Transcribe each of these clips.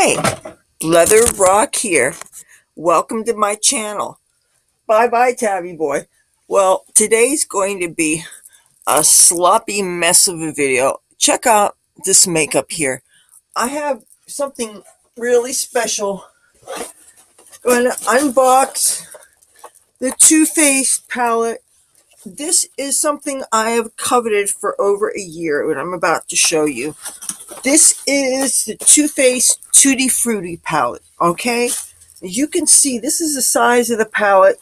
Hi, Leather Rokk here. Welcome to my channel. Bye bye, Tabby Boy. Well, today's going to be a sloppy mess of a video. Check out this makeup here. I have something really special. I'm going to unbox the Too Faced palette. This is something I have coveted for over a year, and I'm about to show you. This is the Too Faced Tutti Fruity palette, okay? As you can see, this is the size of the palette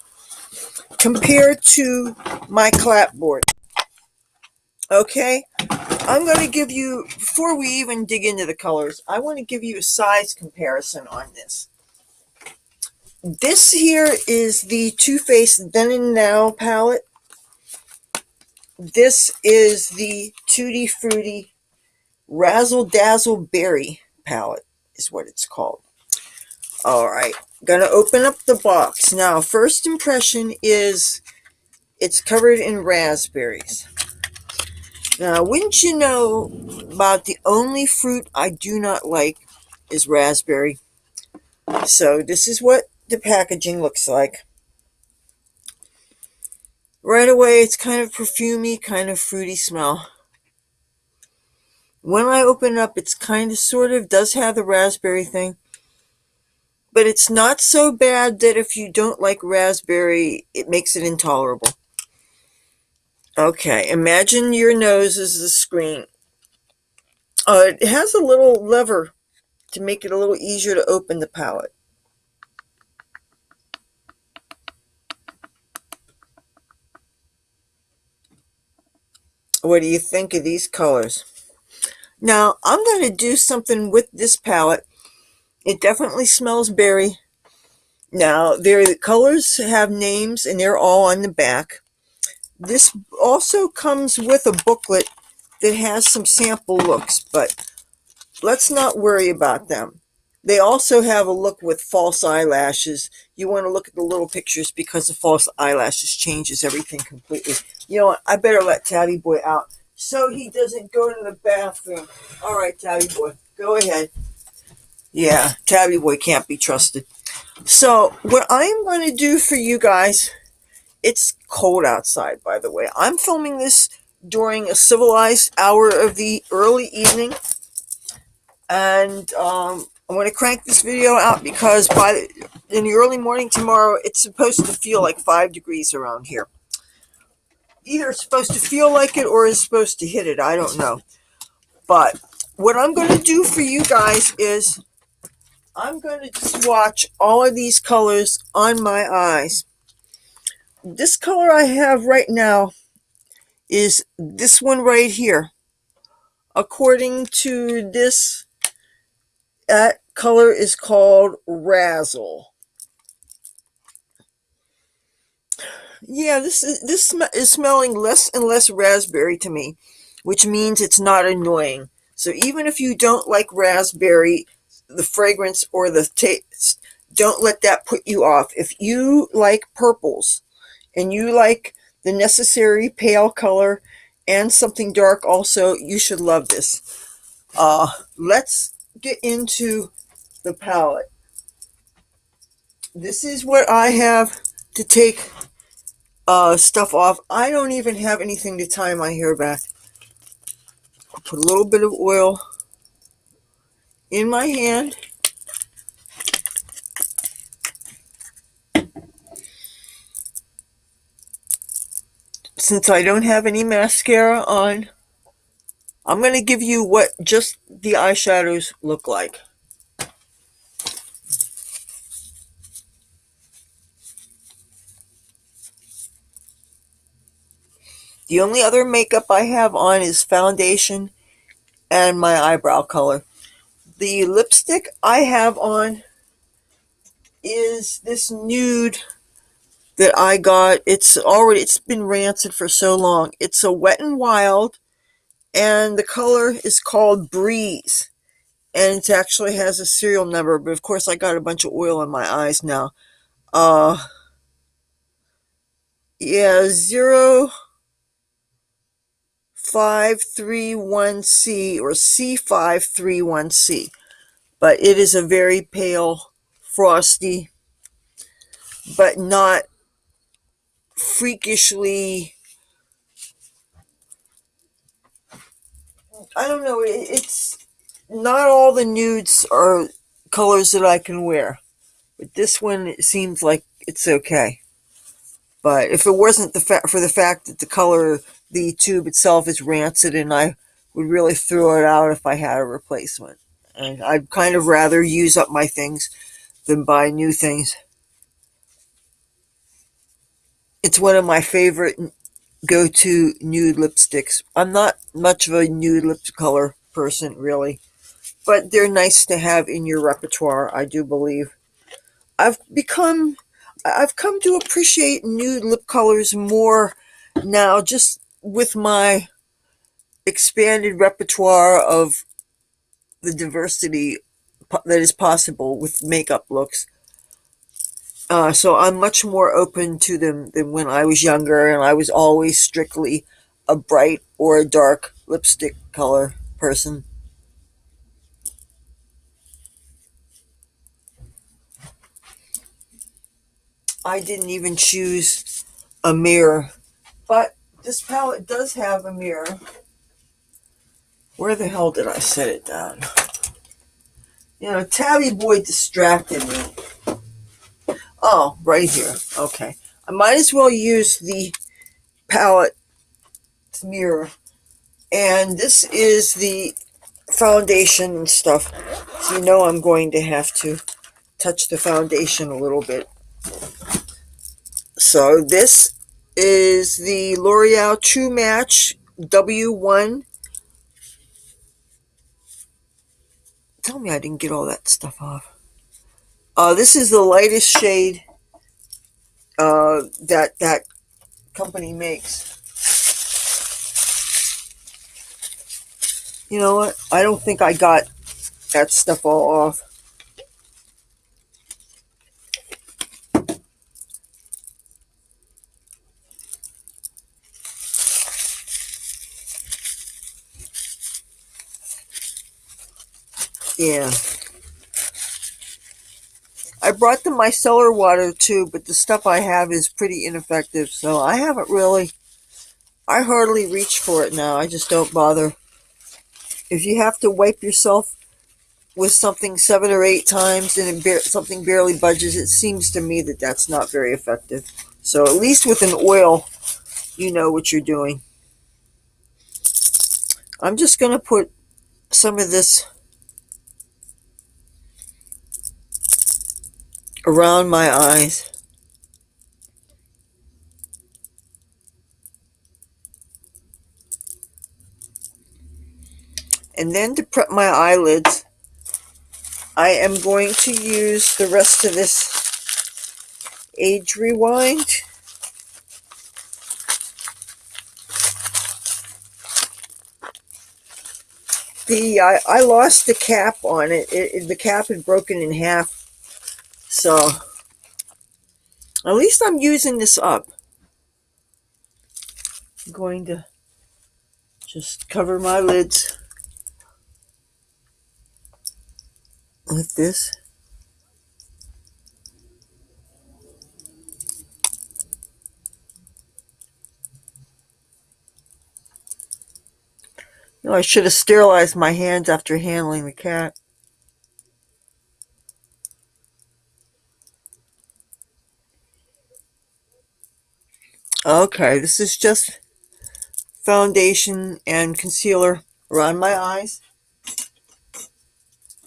compared to my clapboard, okay? I'm going to give you, before we even dig into the colors, I want to give you a size comparison on this. This here is the Too Faced Then and Now palette. This is the Tutti Fruiti Razzle Dazzle Berry palette, is what it's called. Alright, gonna open up the box. Now, first impression is it's covered in raspberries. Now, wouldn't you know, about the only fruit I do not like is raspberry. So this is what the packaging looks like. Right away, it's kind of perfumey, kind of fruity smell. When I open it up, it's kind of sort of does have the raspberry thing. But it's not so bad that if you don't like raspberry, it makes it intolerable. Okay, imagine your nose is the screen. It has a little lever to make it a little easier to open the palette. What do you think of these colors? Now, I'm going to do something with this palette. It definitely smells berry. Now, the colors have names, and they're all on the back. This also comes with a booklet that has some sample looks, but let's not worry about them. They also have a look with false eyelashes. You want to look at the little pictures because the false eyelashes changes everything completely. You know what? I better let Tabby Boy out so he doesn't go to the bathroom. All right, Tabby Boy, go ahead. Yeah, Tabby Boy can't be trusted. So what I'm going to do for you guys, it's cold outside, by the way. I'm filming this during a civilized hour of the early evening. And I'm going to crank this video out because in the early morning tomorrow, it's supposed to feel like 5 degrees around here. Either it's supposed to feel like it or it's supposed to hit it. I don't know. But what I'm going to do for you guys is I'm going to swatch all of these colors on my eyes. This color I have right now is this one right here. According to this, that color is called Razzle. Yeah, this is smelling less and less raspberry to me, which means it's not annoying. So even if you don't like raspberry, the fragrance or the taste, don't let that put you off. If you like purples and you like the necessary pale color and something dark also, you should love this. Let's get into the palette. This is what I have to take stuff off. I don't even have anything to tie my hair back. I'll put a little bit of oil in my hand. Since I don't have any mascara on, I'm going to give you what just the eyeshadows look like. The only other makeup I have on is foundation and my eyebrow color. The lipstick I have on is this nude that I got. It's been rancid for so long. It's a Wet n Wild, and the color is called Breeze. And it actually has a serial number, but of course I got a bunch of oil in my eyes now. Yeah, 0531C or C531C. but it is a very pale, frosty, but not freakishly, I don't know, it's not all the nudes are colors that I can wear. But this one, it seems like it's okay. But if it wasn't for the fact that the color, the tube itself is rancid, and I would really throw it out if I had a replacement. And I'd kind of rather use up my things than buy new things. It's one of my favorite go-to nude lipsticks. I'm not much of a nude lip color person, really, but they're nice to have in your repertoire, I do believe. I've become I've come to appreciate nude lip colors more now, just with my expanded repertoire of the diversity that is possible with makeup looks. So I'm much more open to them than when I was younger, and I was always strictly a bright or a dark lipstick color person. I didn't even choose a mirror, but this palette does have a mirror. Where the hell did I set it down? Tabby Boy distracted me. Oh, right here. Okay. I might as well use the palette mirror. And this is the foundation and stuff. So I'm going to have to touch the foundation a little bit. So this is the L'Oreal True Match W1. Tell me I didn't get all that stuff off. This is the lightest shade that company makes. You know what? I don't think I got that stuff all off. Yeah. I brought the micellar water too, but the stuff I have is pretty ineffective, so I hardly reach for it now. I just don't bother. If you have to wipe yourself with something 7 or 8 times and something barely budges, it seems to me that that's not very effective. So at least with an oil, you know what you're doing. I'm just going to put some of this around my eyes. And then to prep my eyelids, I am going to use the rest of this Age Rewind. I lost the cap on it. The cap had broken in half. So at least I'm using this up. I'm going to just cover my lids with this. I should have sterilized my hands after handling the cat. Okay, this is just foundation and concealer around my eyes.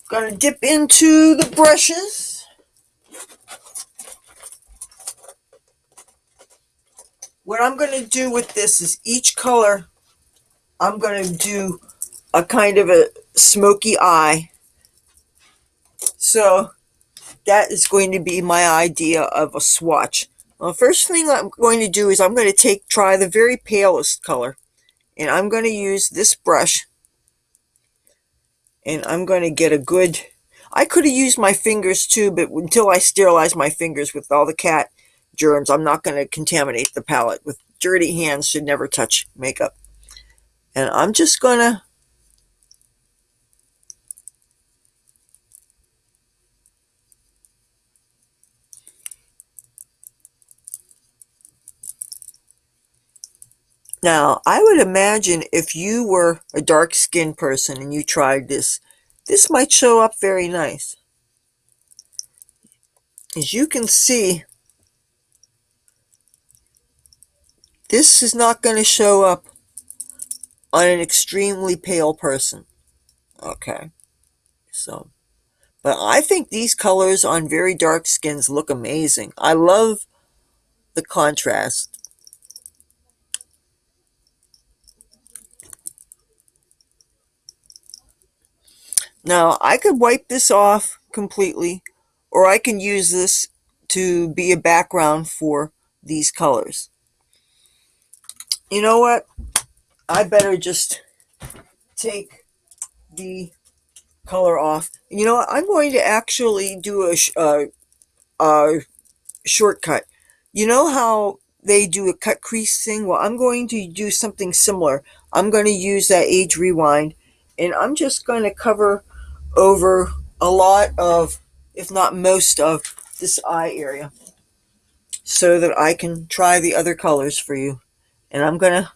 Gonna dip into the brushes. What I'm gonna do with this is each color, I'm gonna do a kind of a smoky eye. So that is going to be my idea of a swatch. Well, first thing I'm going to do is I'm going to try the very palest color, and I'm going to use this brush, and I'm going to get a good, I could have used my fingers too, but until I sterilize my fingers with all the cat germs, I'm not going to contaminate the palette. With dirty hands should never touch makeup. And I'm just going to Now, I would imagine if you were a dark-skinned person and you tried this, this might show up very nice. As you can see, this is not going to show up on an extremely pale person. Okay, so, but I think these colors on very dark skins look amazing. I love the contrast. Now, I could wipe this off completely, or I can use this to be a background for these colors. You know what? I better just take the color off. You know what? I'm going to actually do a shortcut. You know how they do a cut crease thing? Well, I'm going to do something similar. I'm going to use that age rewind, and I'm just going to cover over a lot of, if not most of, this eye area so that I can try the other colors for you. And I'm going to,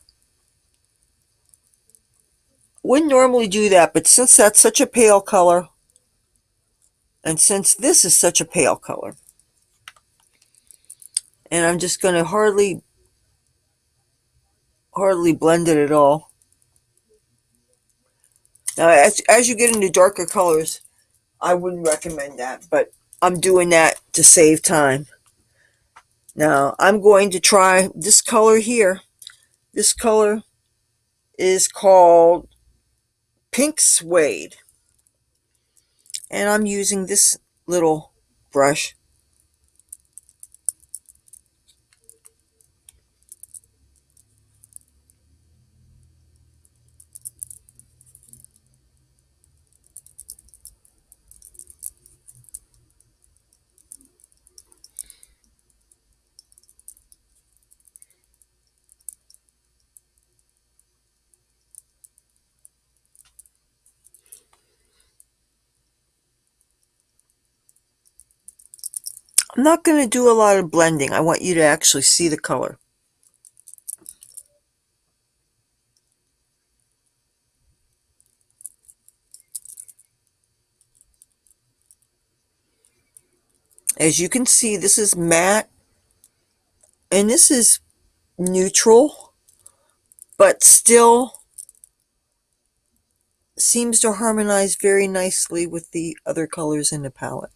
wouldn't normally do that, but since that's such a pale color, and since this is such a pale color, and I'm just going to hardly blend it at all. Now, as you get into darker colors, I wouldn't recommend that, but I'm doing that to save time. Now, I'm going to try this color here. This color is called Pink Suede, and I'm using this little brush. I'm not going to do a lot of blending. I want you to actually see the color. As you can see, this is matte, and this is neutral, but still seems to harmonize very nicely with the other colors in the palette.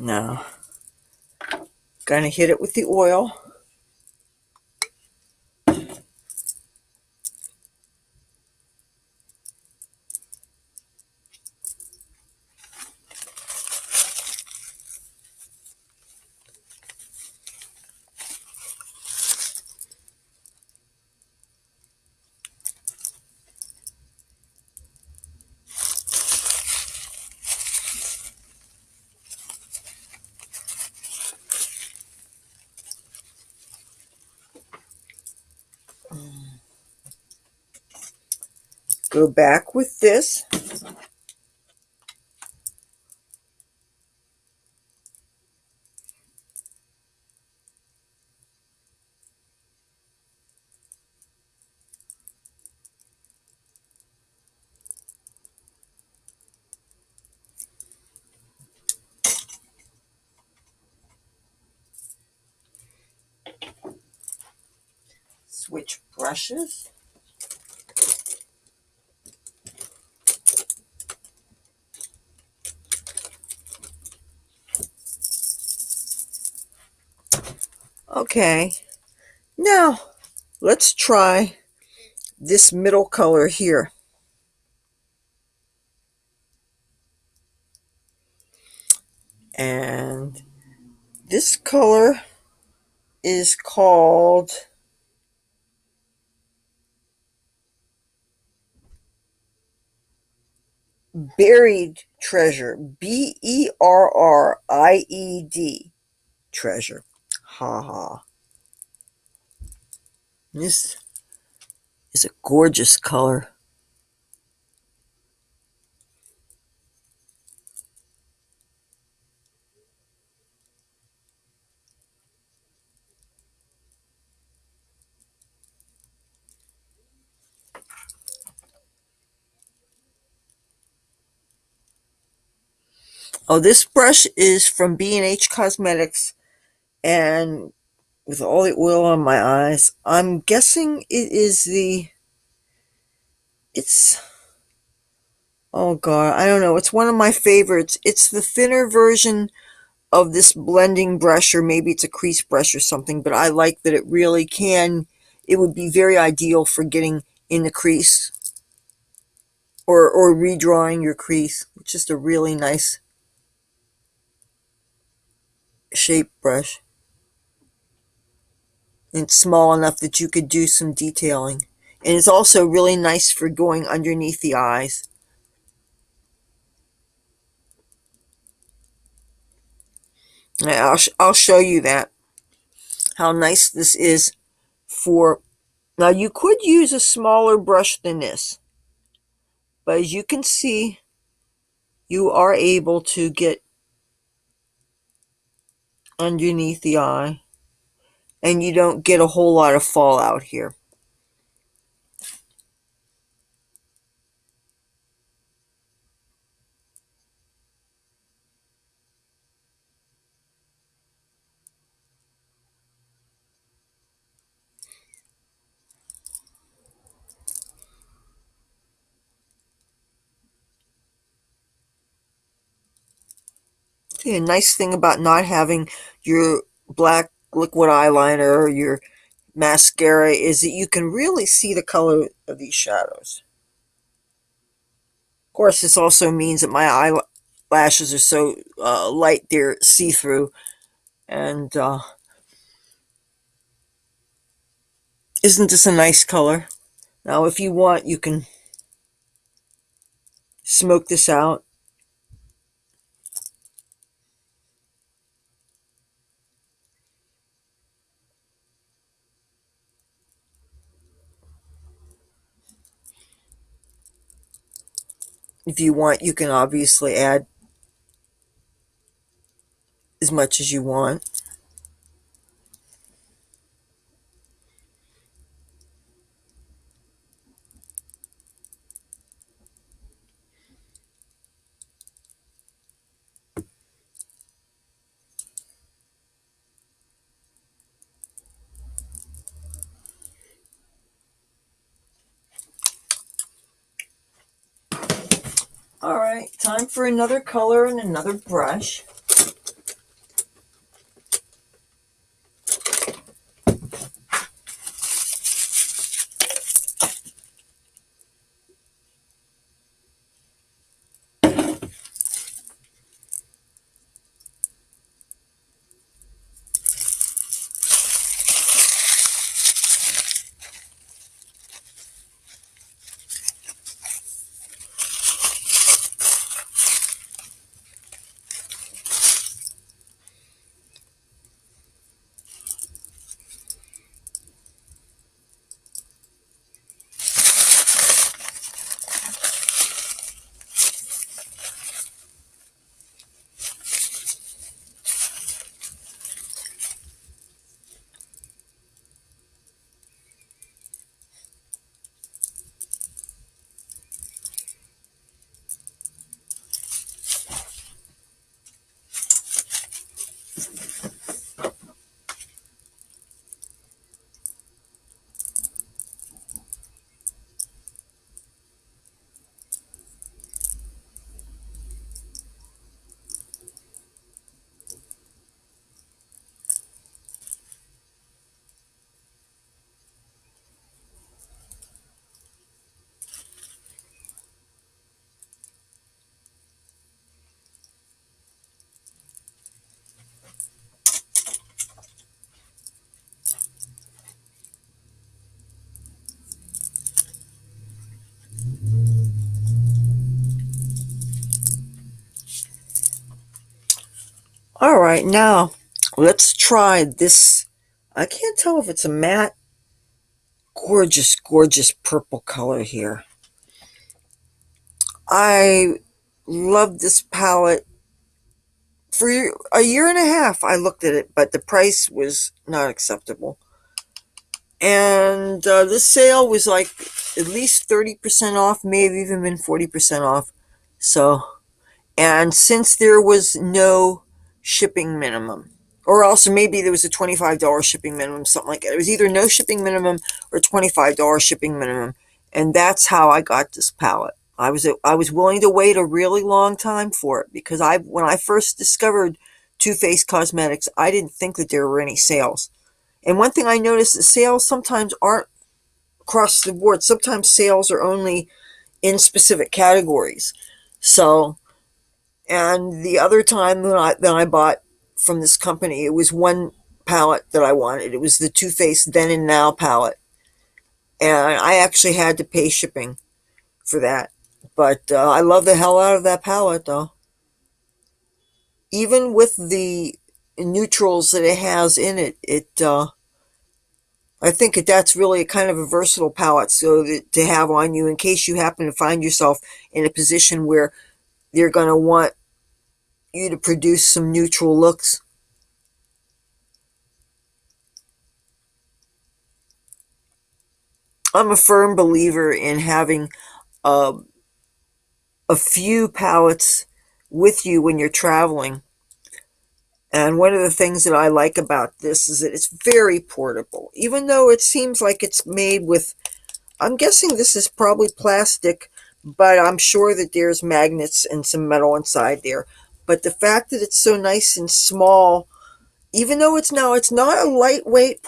Now, gonna hit it with the oil. Go back with this. Switch brushes. Okay, now let's try this middle color here. And this color is called Buried Treasure. Berried Treasure. Ha ha. This is a gorgeous color. Oh, this brush is from B&H Cosmetics, and with all the oil on my eyes, I'm guessing it is it's, oh god, I don't know, it's one of my favorites. It's the thinner version of this blending brush, or maybe it's a crease brush or something, but I like that it would be very ideal for getting in the crease, or redrawing your crease. It's just a really nice shape brush. And it's small enough that you could do some detailing. And it's also really nice for going underneath the eyes. I'll show you that, how nice this is for... Now, you could use a smaller brush than this, but as you can see, you are able to get underneath the eye, and you don't get a whole lot of fallout here. See, a nice thing about not having your black liquid eyeliner or your mascara is that you can really see the color of these shadows. Of course, this also means that my eyelashes are so light they're see-through. And isn't this a nice color? Now, if you want, you can smoke this out. If you want, you can obviously add as much as you want. Alright, time for another color and another brush. All right, now let's try this. I can't tell if it's a matte, gorgeous, gorgeous purple color here. I love this palette. For a year and a half, I looked at it, but the price was not acceptable. And this sale was like at least 30% off, may have even been 40% off. So, and since there was no shipping minimum, or also maybe there was a $25 shipping minimum, something like that. It was either no shipping minimum or $25 shipping minimum. And that's how I got this palette. I was willing to wait a really long time for it because when I first discovered Too Faced Cosmetics, I didn't think that there were any sales. And one thing I noticed is sales sometimes aren't across the board. Sometimes sales are only in specific categories. So, and the other time that I bought from this company, it was one palette that I wanted. It was the Too Faced Then and Now palette, and I actually had to pay shipping for that. But I love the hell out of that palette, though. Even with the neutrals that it has in it, I think that's really a kind of a versatile palette so that, to have on you in case you happen to find yourself in a position where they're going to want you to produce some neutral looks. I'm a firm believer in having uh, a few palettes with you when you're traveling. And one of the things that I like about this is that it's very portable. Even though it seems like it's made with, I'm guessing this is probably plastic, but I'm sure that there's magnets and some metal inside there. But the fact that it's so nice and small, even though it's not a lightweight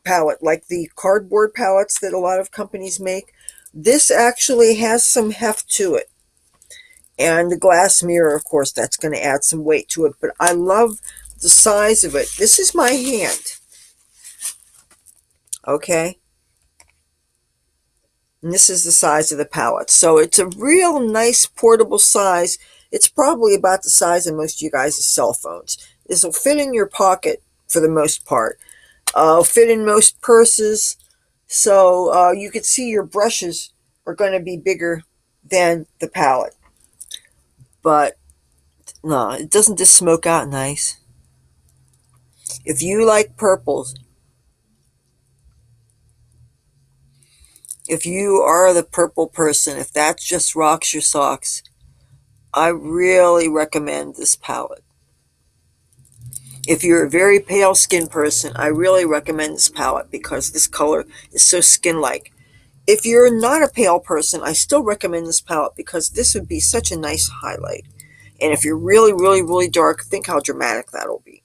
palette like the cardboard palettes that a lot of companies make, this actually has some heft to it. And the glass mirror, of course, that's going to add some weight to it. But I love the size of it. This is my hand, okay? And this is the size of the palette. So it's a real nice portable size. It's probably about the size of most of you guys' cell phones. This will fit in your pocket for the most part. Fit in most purses. So you can see your brushes are going to be bigger than the palette. But no, it doesn't just smoke out nice. If you like purples, if you are the purple person, if that just rocks your socks, I really recommend this palette. If you're a very pale skin person, I really recommend this palette because this color is so skin-like. If you're not a pale person, I still recommend this palette because this would be such a nice highlight. And if you're really, really, really dark, think how dramatic that'll be.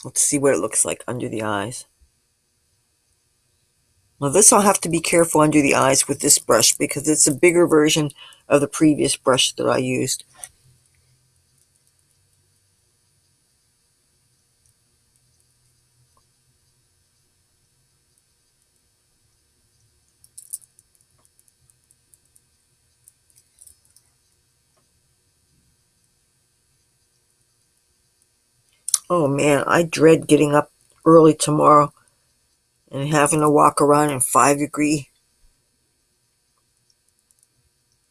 Let's see what it looks like under the eyes. Now this I'll have to be careful under the eyes with this brush because it's a bigger version of the previous brush that I used. Oh man, I dread getting up early tomorrow and having to walk around in 5-degree.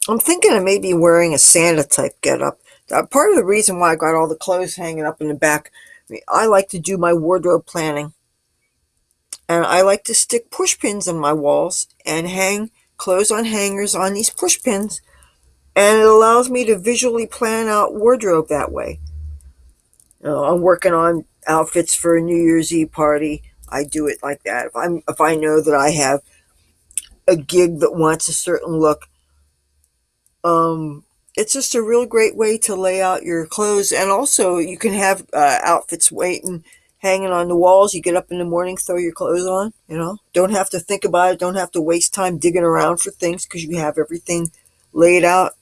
I'm thinking of maybe wearing a Santa type getup. Part of the reason why I got all the clothes hanging up in the back, I like to do my wardrobe planning. And I like to stick push pins on my walls and hang clothes on hangers on these push pins. And it allows me to visually plan out wardrobe that way. I'm working on outfits for a New Year's Eve party. I do it like that. If I know that I have a gig that wants a certain look, um, it's just a real great way to lay out your clothes. And also, you can have outfits waiting, hanging on the walls. You get up in the morning, throw your clothes on. Don't have to think about it. Don't have to waste time digging around for things because you have everything laid out.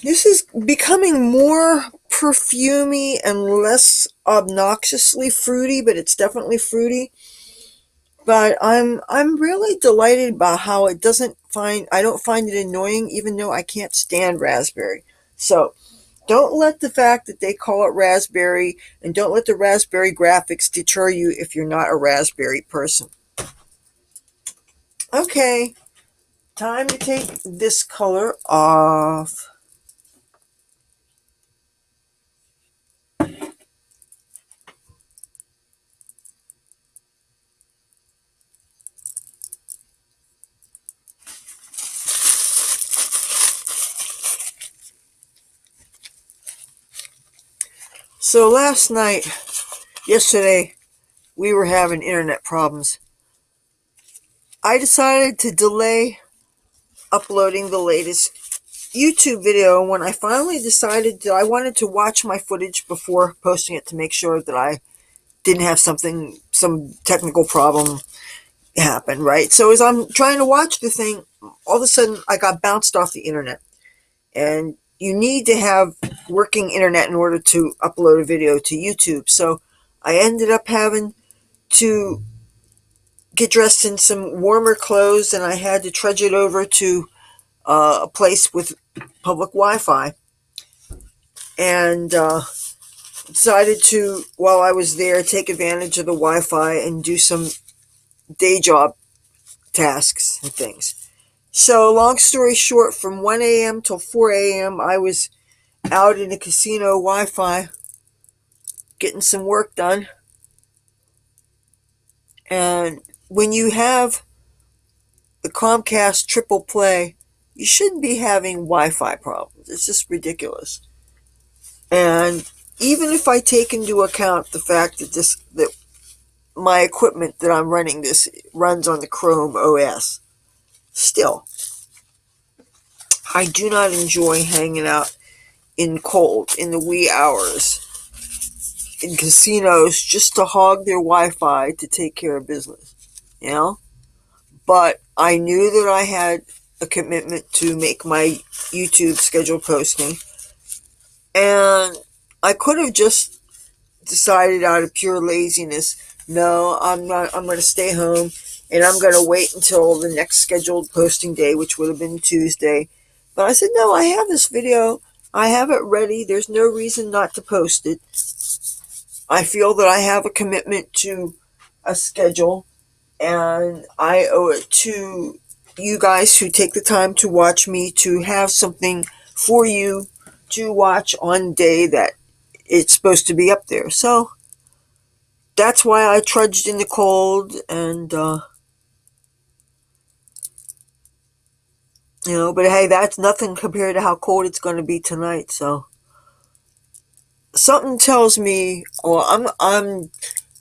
This is becoming more perfumey and less obnoxiously fruity, but it's definitely fruity. But I'm really delighted by how I don't find it annoying, even though I can't stand raspberry. So don't let the fact that they call it raspberry, and don't let the raspberry graphics deter you if you're not a raspberry person. Okay, time to take this color off. So yesterday, we were having internet problems. I decided to delay uploading the latest YouTube video when I finally decided that I wanted to watch my footage before posting it to make sure that I didn't have some technical problem happen, right? So as I'm trying to watch the thing, all of a sudden I got bounced off the internet. And you need to have working internet in order to upload a video to YouTube. So I ended up having to get dressed in some warmer clothes, and I had to trudge it over to a place with public Wi-Fi, and decided to, while I was there, take advantage of the Wi-Fi and do some day job tasks and things. So long story short, from 1 a.m. till 4 a.m. I was out in a casino Wi-Fi getting some work done. And when you have the Comcast triple play, you shouldn't be having Wi-Fi problems. It's just ridiculous. And even if I take into account the fact that my equipment that I'm running this runs on the Chrome OS, still, I do not enjoy hanging out in the wee hours in casinos just to hog their Wi-Fi to take care of business, you know? But I knew that I had a commitment to make my YouTube schedule posting, and I could have just decided out of pure laziness, no, I'm not, I'm going to stay home and I'm going to wait until the next scheduled posting day, which would have been Tuesday. But I said, no, I have this video. I have it ready. There's no reason not to post it. I feel that I have a commitment to a schedule, and I owe it to you guys who take the time to watch me to have something for you to watch on the day that it's supposed to be up there. So that's why I trudged in the cold, and but hey, that's nothing compared to how cold it's going to be tonight. So something tells me, well, I'm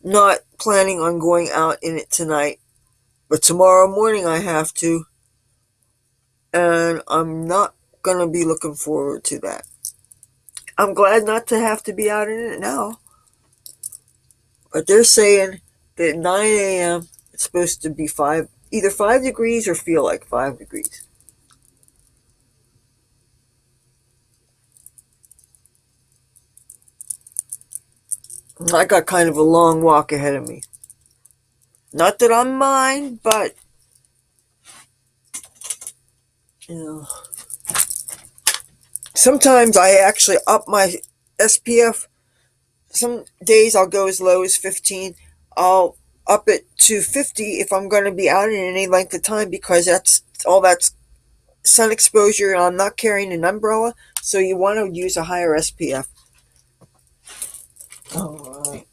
not planning on going out in it tonight, but tomorrow morning I have to, and I'm not going to be looking forward to that. I'm glad not to have to be out in it now, but they're saying that 9 a.m. it's supposed to be either 5 degrees or feel like 5 degrees. I got kind of a long walk ahead of me. Not that I'm mine, but you know, sometimes I actually up my SPF. Some days I'll go as low as 15. I'll up it to 50 if I'm going to be out in any length of time, because that's sun exposure, and I'm not carrying an umbrella, so you want to use a higher SPF. All right.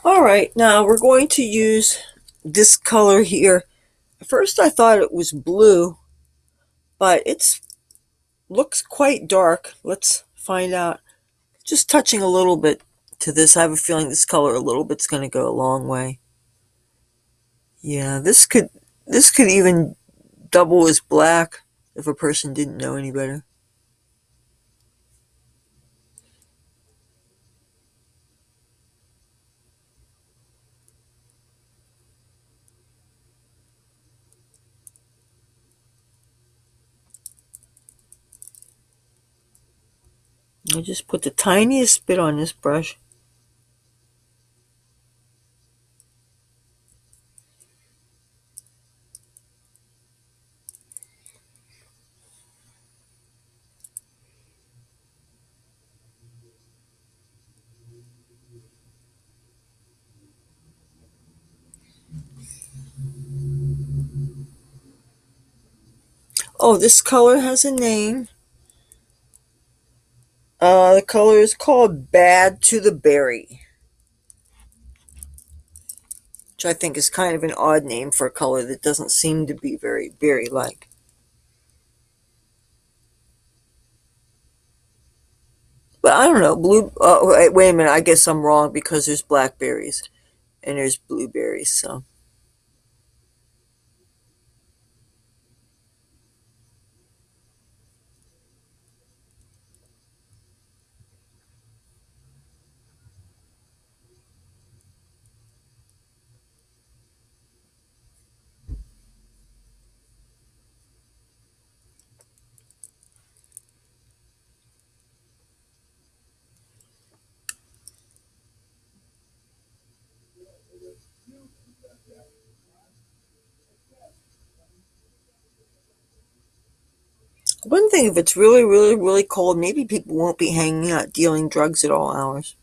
All right, now we're going to use this color here. At first I thought it was blue, but it looks quite dark. Let's find find out. Just touching a little bit to this, I have a feeling this color a little bit's going to go a long way. Yeah, this could even double as black if a person didn't know any better. I just put the tiniest bit on this brush. Oh, this color has a name. The color is called Bad to the Berry, which I think is kind of an odd name for a color that doesn't seem to be very berry-like. But I don't know, blue, wait a minute, I guess I'm wrong because there's blackberries and there's blueberries, so. One thing, if it's really, really, really cold, maybe people won't be hanging out dealing drugs at all hours.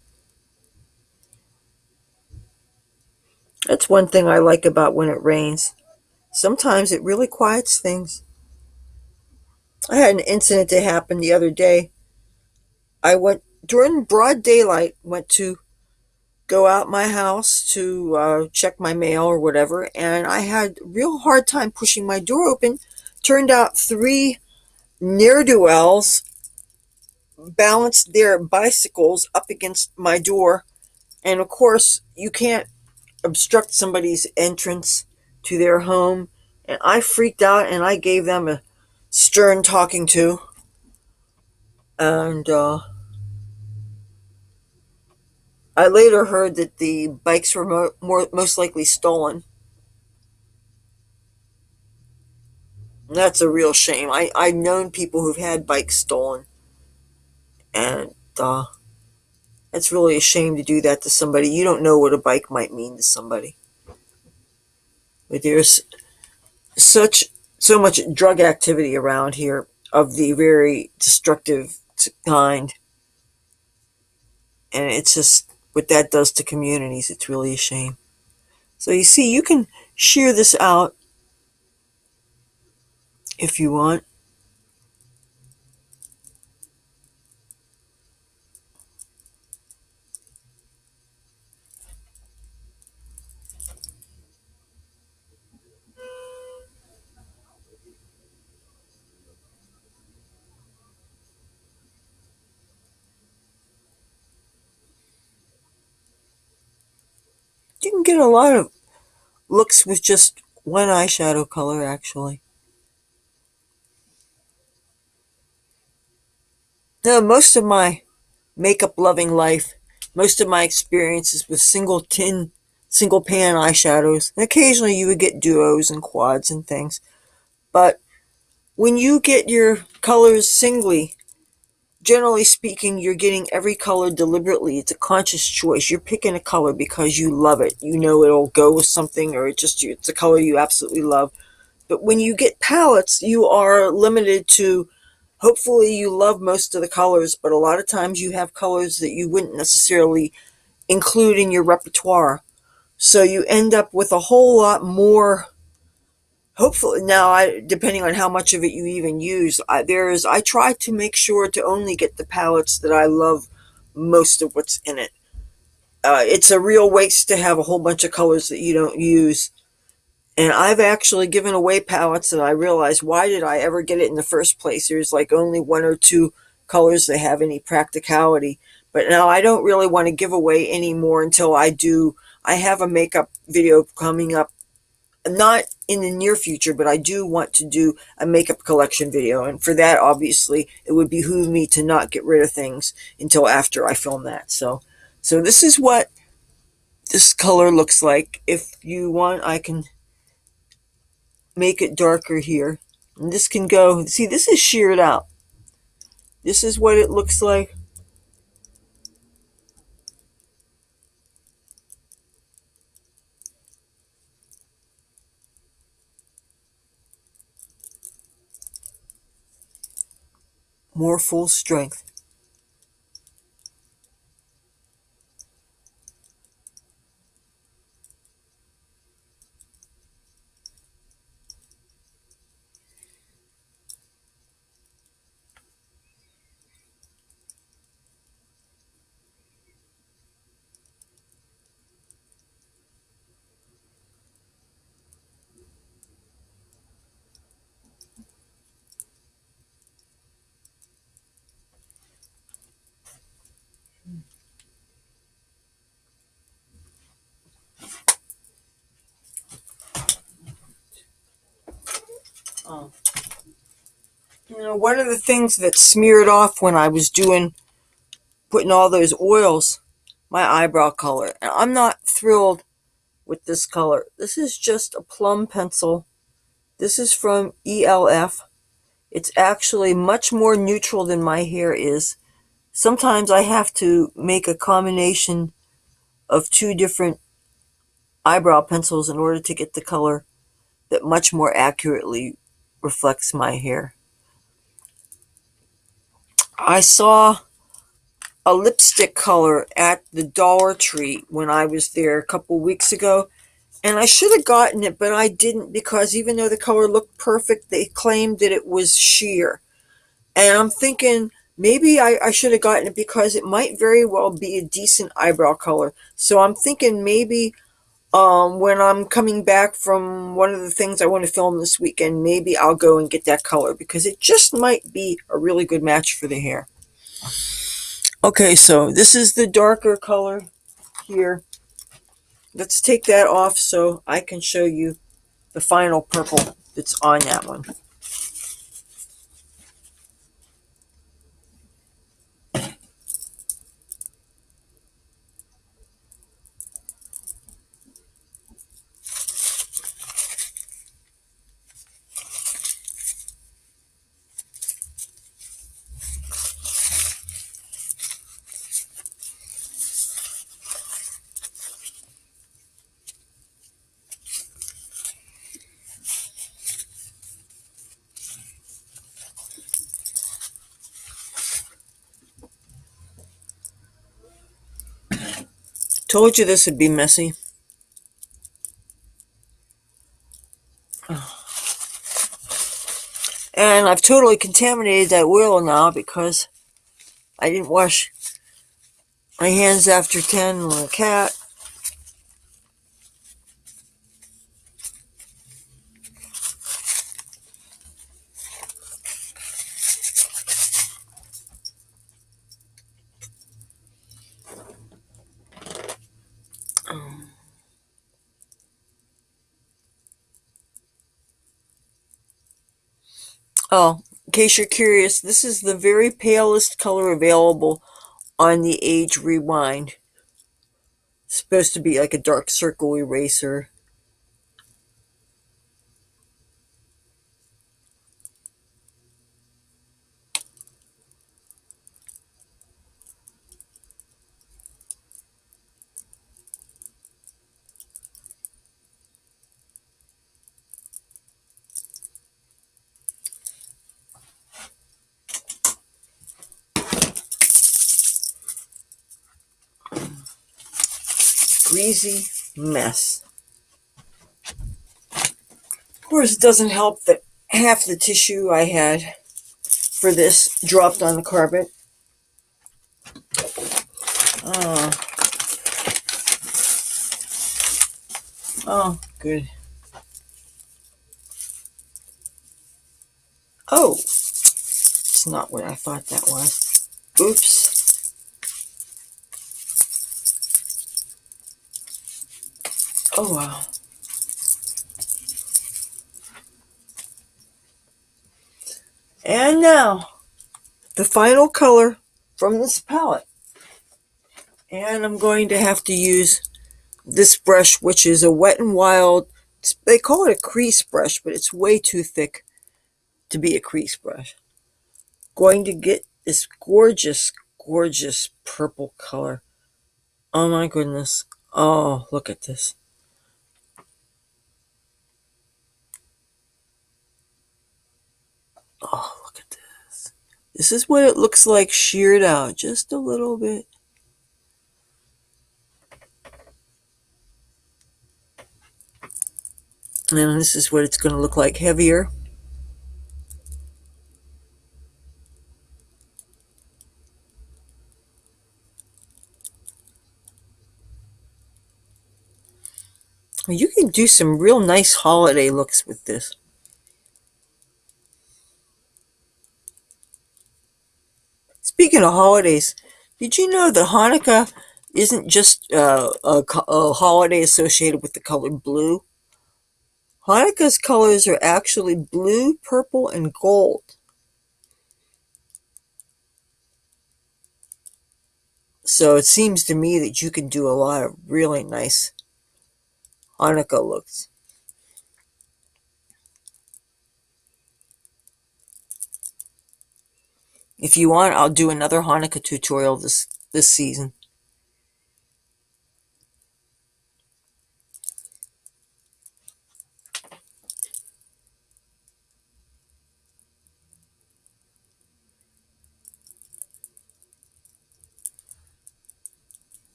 That's one thing I like about when it rains. Sometimes it really quiets things. I had an incident that happened the other day. I went during broad daylight, went to go out my house to check my mail or whatever, and I had a real hard time pushing my door open. Turned out three ne'er-do-wells balanced their bicycles up against my door, and of course you can't obstruct somebody's entrance to their home. And I freaked out and I gave them a stern talking to. And I later heard that the bikes were most likely stolen. And that's a real shame. I've known people who've had bikes stolen. And it's really a shame to do that to somebody. You don't know what a bike might mean to somebody. But there's such so much drug activity around here of the very destructive kind, and it's just what that does to communities. It's really a shame. So you see, you can shear this out if you want. You can get a lot of looks with just one eyeshadow color, actually. Now, most of my makeup loving life, most of my experiences with single pan eyeshadows, and occasionally you would get duos and quads and things. But when you get your colors singly, generally speaking, you're getting every color deliberately. It's a conscious choice. You're picking a color because you love it. You know it'll go with something, or it's a color you absolutely love. But when you get palettes, you are limited to, hopefully you love most of the colors, but a lot of times you have colors that you wouldn't necessarily include in your repertoire. So you end up with a whole lot more. Hopefully, now, depending on how much of it you even use, I try to make sure to only get the palettes that I love most of what's in it. It's a real waste to have a whole bunch of colors that you don't use. And I've actually given away palettes that I realized, why did I ever get it in the first place? There's like only one or two colors that have any practicality. But now I don't really want to give away any more until I do. I have a makeup video coming up, not in the near future, but I do want to do a makeup collection video. And for that, obviously, it would behoove me to not get rid of things until after I film that. So this is what this color looks like. If you want, I can make it darker here. And this can go, see, this is sheared out. This is what it looks like. More full strength. Oh. You know, one of the things that smeared off when I was putting all those oils, my eyebrow color. And I'm not thrilled with this color. This is just a plum pencil. This is from ELF. It's actually much more neutral than my hair is. Sometimes I have to make a combination of two different eyebrow pencils in order to get the color that much more accurately reflects my hair. I saw a lipstick color at the Dollar Tree when I was there a couple weeks ago, and I should have gotten it, but I didn't, because even though the color looked perfect, they claimed that it was sheer. And I'm thinking maybe I should have gotten it because it might very well be a decent eyebrow color. So I'm thinking maybe when I'm coming back from one of the things I want to film this weekend, maybe I'll go and get that color because it just might be a really good match for the hair. Okay, so this is the darker color here. Let's take that off so I can show you the final purple that's on that one. Told you this would be messy. And I've totally contaminated that oil now because I didn't wash my hands after 10 with a cat. Oh, in case you're curious, this is the very palest color available on the Age Rewind. It's supposed to be like a dark circle eraser. Greasy mess. Of course, it doesn't help that half the tissue I had for this dropped on the carpet. Oh, oh, good. Oh, it's not what I thought that was. Oops. Oh, wow. And now, the final color from this palette. And I'm going to have to use this brush, which is a Wet n Wild. They call it a crease brush, but it's way too thick to be a crease brush. Going to get this gorgeous, gorgeous purple color. Oh my goodness. Oh, look at this. Oh, look at this. This is what it looks like sheared out, just a little bit. And this is what it's going to look like heavier. You can do some real nice holiday looks with this. Speaking of holidays, did you know that Hanukkah isn't just a holiday associated with the color blue? Hanukkah's colors are actually blue, purple, and gold. So it seems to me that you can do a lot of really nice Hanukkah looks. If you want, I'll do another Hanukkah tutorial this season.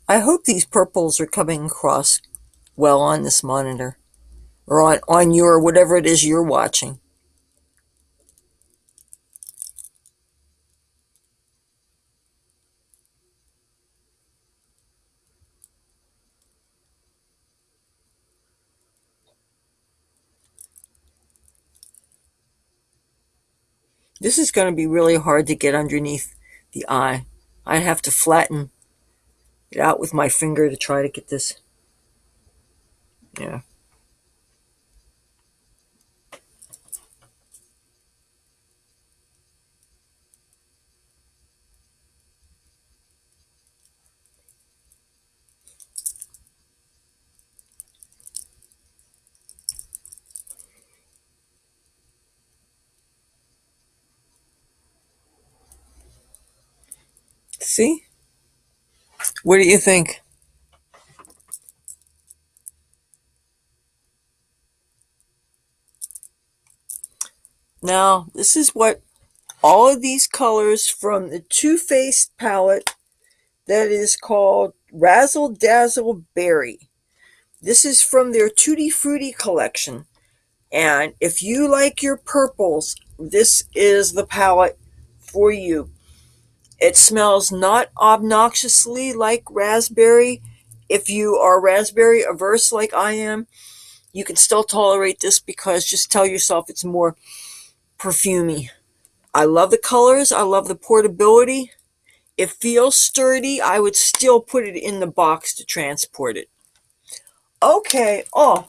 I hope these purples are coming across well on this monitor, or on your whatever it is you're watching. This is going to be really hard to get underneath the eye. I'd have to flatten it out with my finger to try to get this. Yeah. See? What do you think? Now, this is what all of these colors from the Too Faced palette that is called Razzle Dazzle Berry. This is from their Tutti Fruiti collection. And if you like your purples, this is the palette for you. It smells not obnoxiously like raspberry. If you are raspberry averse like I am, you can still tolerate this because just tell yourself it's more perfumey. I love the colors. I love the portability. It feels sturdy. I would still put it in the box to transport it. Okay. Oh,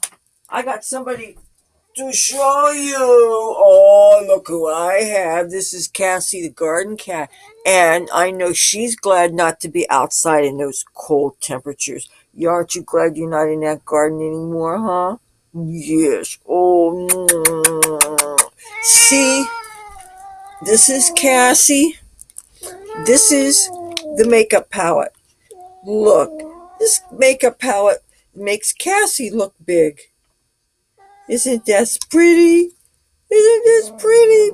I got somebody to show you. Oh, look who I have. This is Cassie the garden cat. And I know she's glad not to be outside in those cold temperatures. Aren't you glad you're not in that garden anymore, huh? Yes. Oh, see? This is Cassie. This is the makeup palette. Look, this makeup palette makes Cassie look big. Isn't that pretty? Isn't this pretty?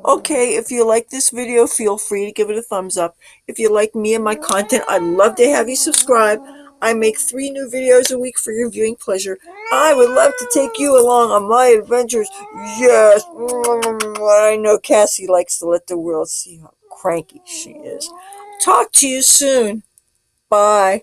Okay, if you like this video, feel free to give it a thumbs up. If you like me and my content, I'd love to have you subscribe. I make 3 new videos a week for your viewing pleasure. I would love to take you along on my adventures. Yes, I know Cassie likes to let the world see how cranky she is. Talk to you soon. Bye.